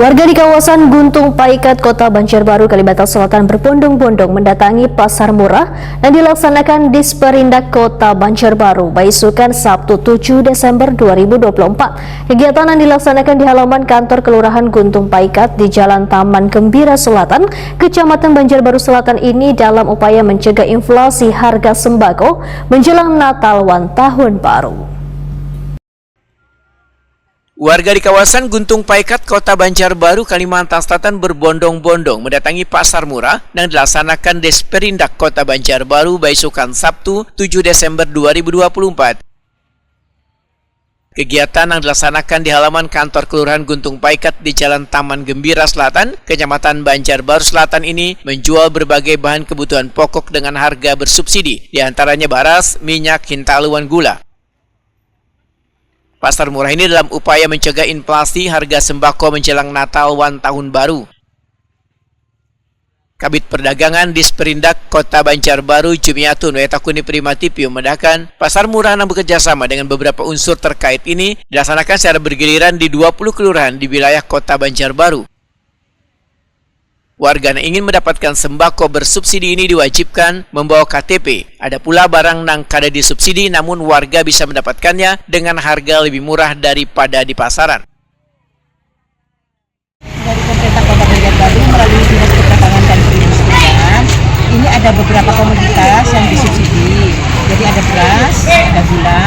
Warga di kawasan Guntung Paikat, Kota Banjarbaru, Kalimantan Selatan berbondong-bondong mendatangi pasar murah yang dilaksanakan di Disperindak Kota Banjarbaru, Baisukan, Sabtu 7 Desember 2024. Kegiatan yang dilaksanakan di halaman kantor Kelurahan Guntung Paikat di Jalan Taman Gembira Selatan, Kecamatan Banjarbaru Selatan ini dalam upaya mencegah inflasi harga sembako menjelang Natal wan Tahun Baru. Warga di kawasan Guntung Paikat, Kota Banjarbaru, Kalimantan Selatan berbondong-bondong mendatangi pasar murah yang dilaksanakan Disperindak Kota Banjarbaru, Baisukan, Sabtu 7 Desember 2024. Kegiatan yang dilaksanakan di halaman kantor Kelurahan Guntung Paikat di Jalan Taman Gembira Selatan, Kecamatan Banjarbaru Selatan ini menjual berbagai bahan kebutuhan pokok dengan harga bersubsidi, diantaranya beras, minyak, hintaluan, gula. Pasar murah ini dalam upaya mencegah inflasi harga sembako menjelang Natal wan Tahun Baru. Kabid Perdagangan Disperindak Kota Banjarbaru, Jumiatun Wetakuni Primatipium menambahkan, pasar murah yang bekerjasama dengan beberapa unsur terkait ini dilaksanakan secara bergiliran di 20 kelurahan di wilayah Kota Banjarbaru. Warga yang ingin mendapatkan sembako bersubsidi ini diwajibkan membawa KTP. Ada pula barang yang kada disubsidi namun warga bisa mendapatkannya dengan harga lebih murah daripada di pasaran. Dari pemerintah Kota Banjarbaru melalui Dinas Perdagangan dan Perindustrian, ini ada beberapa komoditas yang disubsidi. Jadi ada beras, ada gula,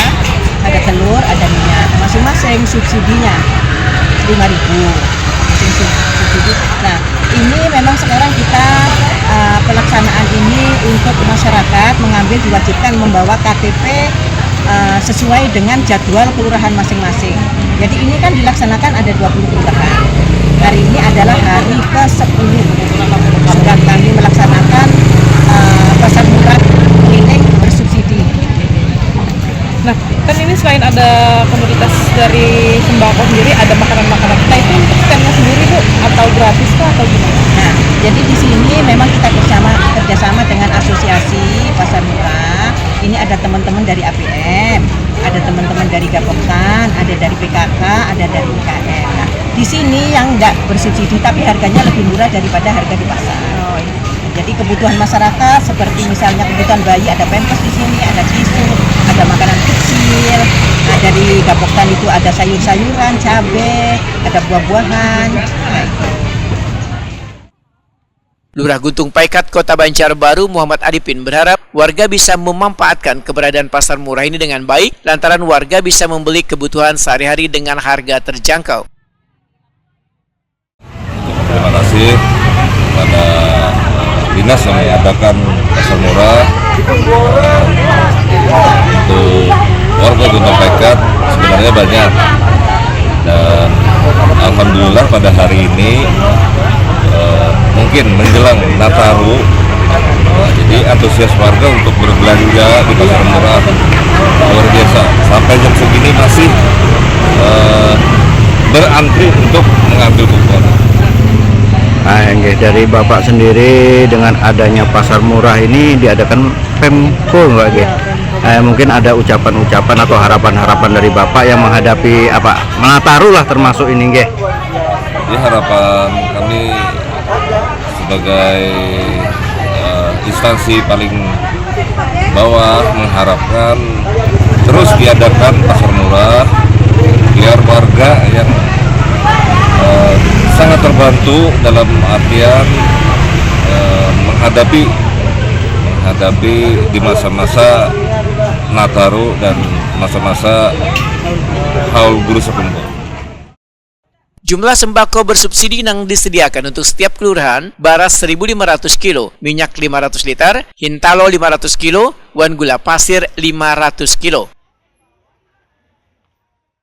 ada telur, ada minyak. Masing-masing subsidinya 5.000. Subsidi. Nah, ini memang sekarang kita pelaksanaan ini untuk masyarakat mengambil diwajibkan membawa KTP sesuai dengan jadwal kelurahan masing-masing. Jadi ini kan dilaksanakan ada 20 kelurahan. Hari ini adalah hari ke-10 sedang kami melaksanakan pasar murah keliling bersubsidi. Nah, kan ini selain ada komoditas dari sembako sendiri, ada makanan-makanan. Nah, itu untuk standnya sendiri, Bu, atau gratis kah atau gimana? Nah, jadi di sini memang kita kerjasama dengan asosiasi pasar murah. Ini ada teman-teman dari APM, ada teman-teman dari Gapoktan, ada dari PKK, ada dari UKM. Nah, di sini yang nggak bersubsidi tapi harganya lebih murah daripada harga di pasar. Jadi kebutuhan masyarakat seperti misalnya kebutuhan bayi, ada pampers di sini, ada tisu, ada makanan kecil. Nah, dari Gapoktan itu ada sayur-sayuran, cabai, ada buah-buahan. Nah, itu. Lurah Guntung Paikat, Kota Banjarbaru, Muhammad Adipin berharap warga bisa memanfaatkan keberadaan pasar murah ini dengan baik, lantaran warga bisa membeli kebutuhan sehari-hari dengan harga terjangkau. Terima kasih kepada dinas yang mengadakan pasar murah untuk warga Guntung Paikat. Sebenarnya banyak, dan alhamdulillah pada hari ini mungkin menjelang Nataru, jadi antusias warga untuk berbelanja di pasar murah luar biasa. Sampai jam segini masih berantri untuk mengambil kupon. Nah, dari Bapak sendiri dengan adanya pasar murah ini diadakan Pemko nggak, Ge? Mungkin ada ucapan-ucapan atau harapan-harapan dari Bapak yang menghadapi Nataru lah termasuk ini, Ge? Jadi harapan kami sebagai instansi paling bawah mengharapkan terus diadakan pasar murah biar warga yang sangat terbantu dalam artian menghadapi di masa-masa Nataru dan masa-masa haul guru sekumpul. Jumlah sembako bersubsidi yang disediakan untuk setiap kelurahan, beras 1.500 kilo, minyak 500 liter, hintalo 500 kilo, wan gula pasir 500 kilo.